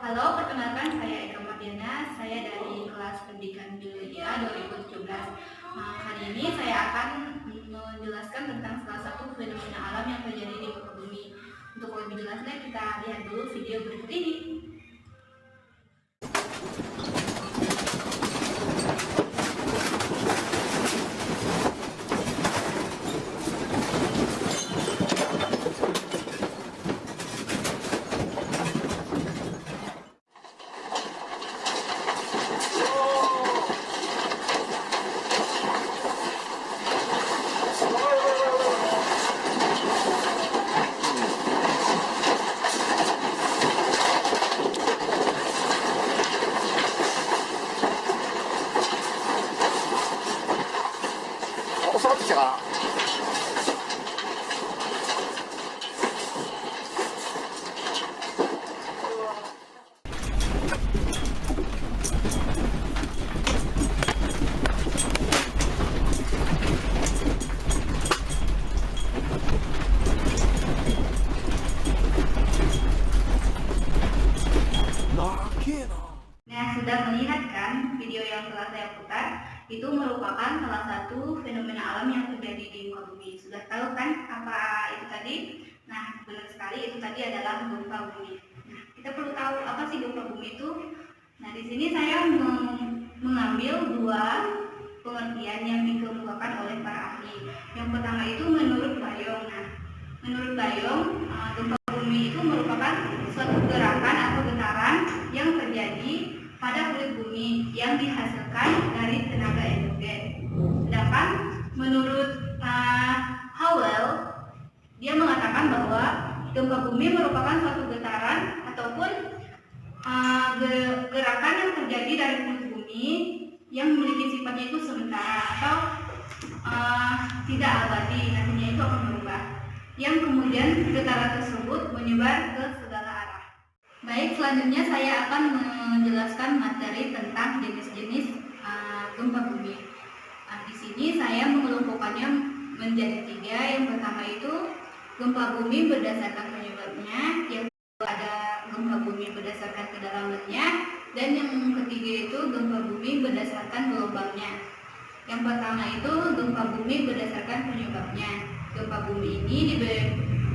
Halo, perkenalkan saya Eka Mardiana, saya dari kelas pendidikan biologi 2017. Hari ini saya akan menjelaskan tentang salah satu fenomena alam yang terjadi di muka bumi. Untuk lebih jelasnya kita lihat dulu video berikut ini. Nah, sudah melihat kan video yang telah saya putar? Itu merupakan salah satu fenomena alam yang terjadi di muka bumi. Sudah tahu kan apa itu tadi? Nah, benar sekali, itu tadi adalah gempa bumi. Nah, kita perlu tahu apa sih gempa bumi itu. Nah, di sini saya mengambil dua pengertian yang dikemukakan oleh para ahli. Yang pertama itu menurut Bayong. Nah, menurut Bayong, gempa bumi itu merupakan suatu gerakan atau getaran yang terjadi pada kulit bumi yang dihasilkan dari tenaga endogen. Sedangkan menurut Howell, dia mengatakan bahwa gempa bumi merupakan suatu getaran ataupun gerakan yang terjadi dari kulit bumi yang memiliki sifatnya itu sementara atau tidak abadi, nantinya itu akan berubah. Yang kemudian getaran tersebut menyebar ke segala arah. Baik, selanjutnya saya akan menjelaskan materi tentang jenis-jenis gempa bumi. Di sini saya mengelompokkannya menjadi 3. Yang pertama itu gempa bumi berdasarkan penyebabnya, yang kedua ada gempa bumi berdasarkan kedalamannya, dan yang ketiga itu gempa bumi berdasarkan gelombangnya. Yang pertama itu gempa bumi berdasarkan penyebabnya. Gempa bumi ini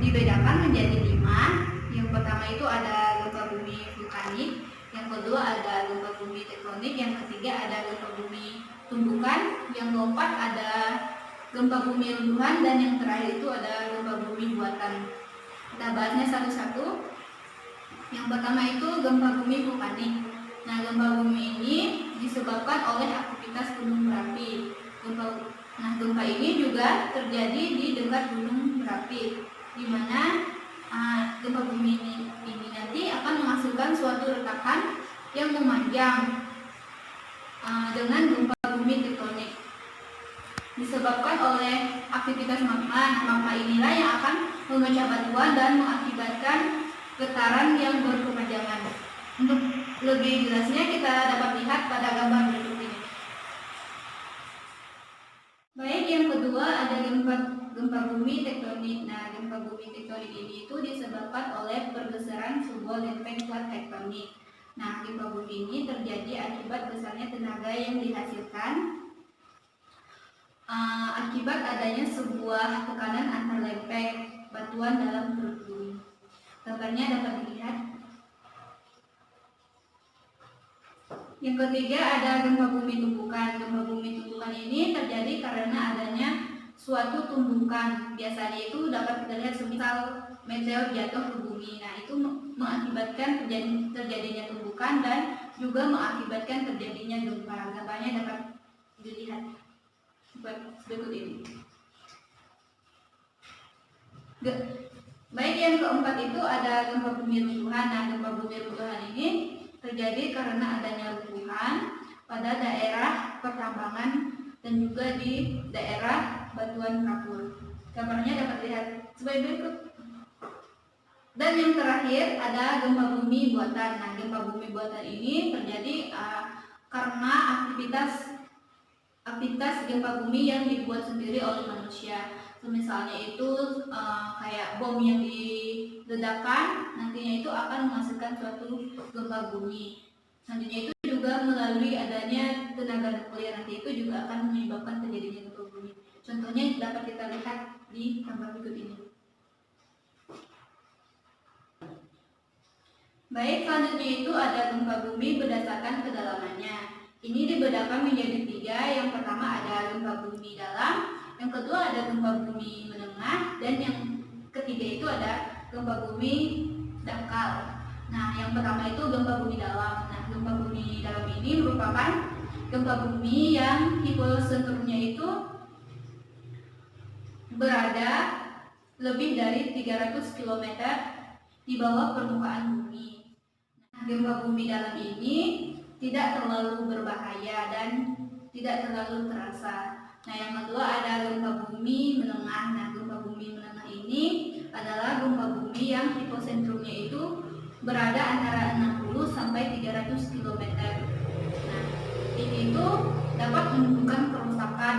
dibedakan menjadi 5. Yang pertama itu ada gempa bumi vulkanik, yang kedua ada gempa bumi tektonik, yang ketiga ada gempa bumi tumbukan, yang keempat ada gempa bumi runtuhan, dan yang terakhir itu ada gempa bumi buatan. Kita bahasnya satu-satu. Yang pertama itu gempa bumi vulkanik. Nah, gempa bumi ini disebabkan oleh aktivitas gunung berapi. Gempa ini juga terjadi di dekat gunung berapi, di mana gempa bumi ini nanti akan menghasilkan suatu retakan yang memanjang dengan gempa bumi tektonik. Disebabkan oleh aktivitas magma. Magma inilah yang akan memecah batuan dan mengakibatkan getaran yang berkepanjangan. Untuk lebih jelasnya kita dapat lihat pada gambar berikut ini. Baik, yang kedua ada gempa bumi tektonik. Nah, gempa bumi tektonik ini itu disebabkan oleh pergeseran sebuah lempeng plat tektonik. Nah, gempa bumi ini terjadi akibat besarnya tenaga yang dihasilkan akibat adanya sebuah tekanan antar lempeng batuan dalam perut bumi. Gambarnya dapat dilihat. Yang ketiga ada gempa bumi tumbukan. Gempa bumi tumbukan ini terjadi karena adanya suatu tumbukan. Biasanya itu dapat kita lihat semisal meteor jatuh ke bumi. Nah, itu mengakibatkan terjadinya tumbukan dan juga mengakibatkan terjadinya gempa. Gambarnya dapat dilihat berikut ini. Baik, yang keempat itu ada gempa bumi runtuhan. Nah, gempa bumi runtuhan ini terjadi karena adanya runtuhan pada daerah pertambangan dan juga di daerah batuan kapur. Gambarnya dapat dilihat sebagai berikut. Dan yang terakhir ada gempa bumi buatan. Nah, gempa bumi buatan ini terjadi karena aktivitas gempa bumi yang dibuat sendiri oleh manusia. Misalnya itu kayak bom yang ledakan nantinya itu akan menghasilkan suatu gempa bumi. Selanjutnya itu juga melalui adanya tenaga nuklir, nanti itu juga akan menyebabkan terjadinya gempa bumi. Contohnya dapat kita lihat di gambar berikut ini. Baik, selanjutnya itu ada gempa bumi berdasarkan kedalamannya. Ini dibedakan menjadi 3. Yang pertama ada gempa bumi dalam, yang kedua ada gempa bumi menengah, dan yang ketiga itu ada gempa bumi dangkal. Nah, yang pertama itu gempa bumi dalam. Nah, gempa bumi dalam ini merupakan gempa bumi yang hiposentrumnya itu berada lebih dari 300 km di bawah permukaan bumi. Nah, gempa bumi dalam ini tidak terlalu berbahaya dan tidak terlalu terasa. Nah, yang kedua ada gempa bumi menengah. Nah, gempa bumi menengah ini adalah gempa bumi yang hiposentrumnya itu berada antara 60 sampai 300 km. Nah, ini itu dapat menimbulkan kerusakan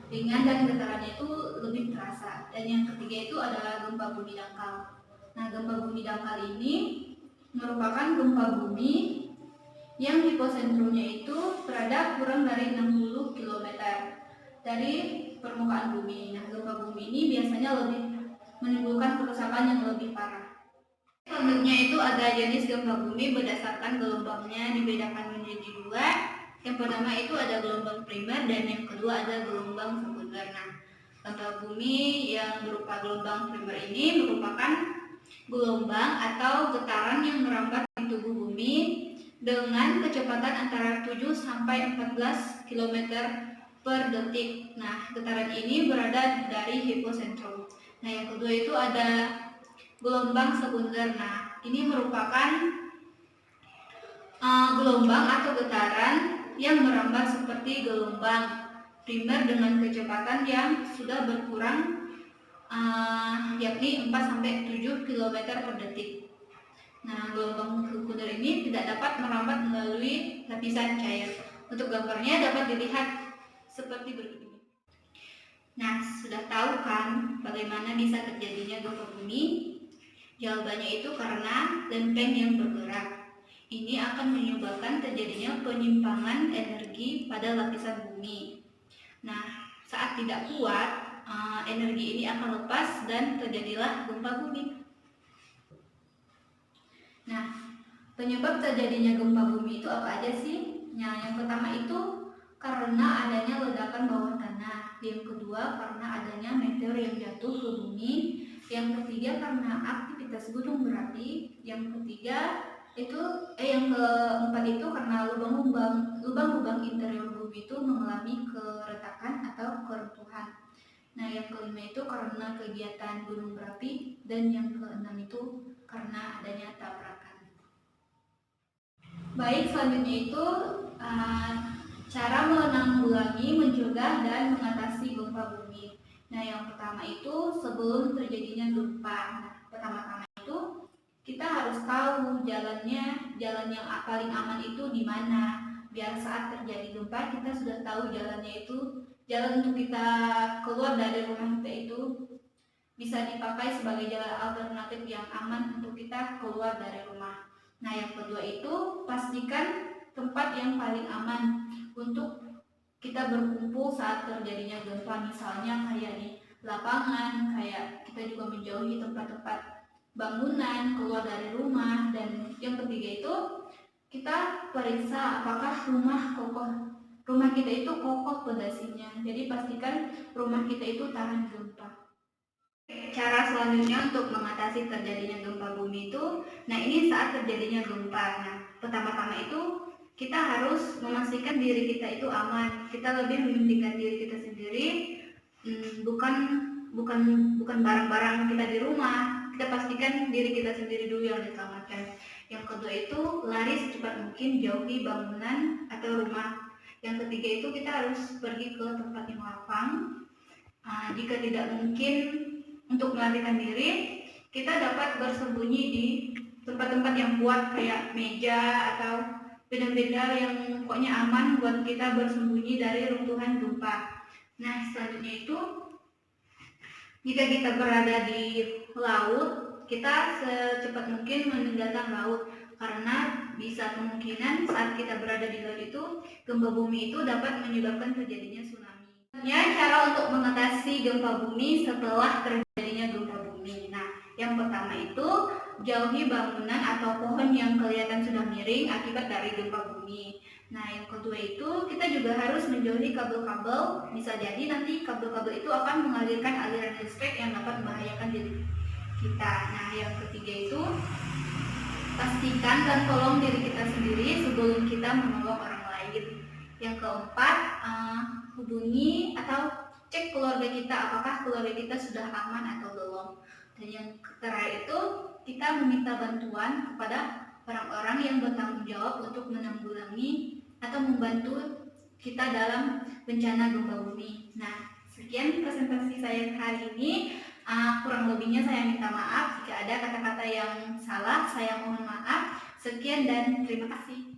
ringan dan getarannya itu lebih terasa. Dan yang ketiga itu adalah gempa bumi dangkal. Nah, gempa bumi dangkal ini merupakan gempa bumi yang hiposentrumnya itu berada kurang dari 60 km dari permukaan bumi. Nah, gempa bumi ini biasanya lebih menimbulkan kerusakan yang lebih parah. Selanjutnya itu ada jenis gempa bumi berdasarkan gelombangnya, dibedakan menjadi 2. Yang pertama itu ada gelombang primer dan yang kedua ada gelombang sekunder. Nah, gempa bumi yang berupa gelombang primer ini merupakan gelombang atau getaran yang merambat di tubuh bumi dengan kecepatan antara 7 sampai 14 km per detik. Nah, getaran ini berada dari hiposentrum. Nah, yang kedua itu ada gelombang sekunder. Nah, ini merupakan gelombang atau getaran yang merambat seperti gelombang primer dengan kecepatan yang sudah berkurang yakni 4 sampai 7 km per detik. Nah, gelombang sekunder ini tidak dapat merambat melalui lapisan cair. Untuk gambarnya dapat dilihat seperti berikut ini. Nah, sudah tahu kan bagaimana bisa terjadinya gempa bumi? Jawabannya itu karena lempeng yang bergerak. Ini akan menyebabkan terjadinya penyimpangan energi pada lapisan bumi. Nah, saat tidak kuat, energi ini akan lepas dan terjadilah gempa bumi. Nah, penyebab terjadinya gempa bumi itu apa aja sih? Nah, yang pertama itu karena adanya ledakan bawah tanah. Yang kedua karena adanya meteor yang jatuh ke bumi. Yang ketiga karena aktivitas gunung berapi. Yang keempat itu karena lubang-lubang interior bumi itu mengalami keretakan atau keruntuhan. Nah, yang kelima itu karena kegiatan gunung berapi, dan yang keenam itu karena adanya tabrakan. Baik, selanjutnya itu cara menanggulangi, mencegah, dan mengatasi gempa bumi. Nah, yang pertama itu sebelum terjadinya gempa. Nah, pertama-tama itu kita harus tahu jalan yang paling aman itu di mana. Biar saat terjadi gempa kita sudah tahu jalannya itu, jalan untuk kita keluar dari rumah kita itu bisa dipakai sebagai jalan alternatif yang aman untuk kita keluar dari rumah. Nah, yang kedua itu pastikan tempat yang paling aman untuk kita berkumpul saat terjadinya gempa, misalnya kayak di lapangan, kayak kita juga menjauhi tempat-tempat bangunan, keluar dari rumah. Dan yang ketiga itu kita periksa apakah rumah kita itu kokoh pondasinya. Jadi pastikan rumah kita itu tahan gempa. Cara selanjutnya untuk mengatasi terjadinya gempa bumi itu, nah ini saat terjadinya gempa. Nah, pertama-tama itu kita harus memastikan diri kita itu aman. Kita lebih mementingkan diri kita sendiri, bukan barang-barang kita di rumah. Kita pastikan diri kita sendiri dulu yang diselamatkan. Yang kedua itu lari secepat mungkin, jauhi bangunan atau rumah. Yang ketiga itu kita harus pergi ke tempat yang lapang. Jika tidak mungkin untuk melarikan diri, kita dapat bersembunyi di tempat-tempat yang kuat kayak meja atau benda-benda yang pokoknya aman buat kita bersembunyi dari runtuhan gempa. Nah, selanjutnya itu jika kita berada di laut, kita secepat mungkin meninggalkan laut, karena bisa kemungkinan saat kita berada di laut itu gempa bumi itu dapat menyebabkan terjadinya tsunami. Cara untuk mengatasi gempa bumi setelah terjadinya gempa bumi. Nah, yang pertama itu jauhi bangunan atau pohon yang kelihatan sudah miring akibat dari gempa bumi. Nah, yang kedua itu kita juga harus menjauhi kabel-kabel. Bisa jadi nanti kabel-kabel itu akan mengalirkan aliran listrik yang dapat membahayakan diri kita. Nah, yang ketiga itu pastikan dan tolong diri kita sendiri sebelum kita menolong orang lain. Yang keempat, hubungi atau cek keluarga kita apakah keluarga kita sudah aman atau belum. Dan yang terakhir itu kita meminta bantuan kepada orang-orang yang bertanggung jawab untuk menanggulangi atau membantu kita dalam bencana gempa bumi. Nah, sekian presentasi saya hari ini. Kurang lebihnya saya minta maaf jika ada kata-kata yang salah, saya mohon maaf. Sekian dan terima kasih.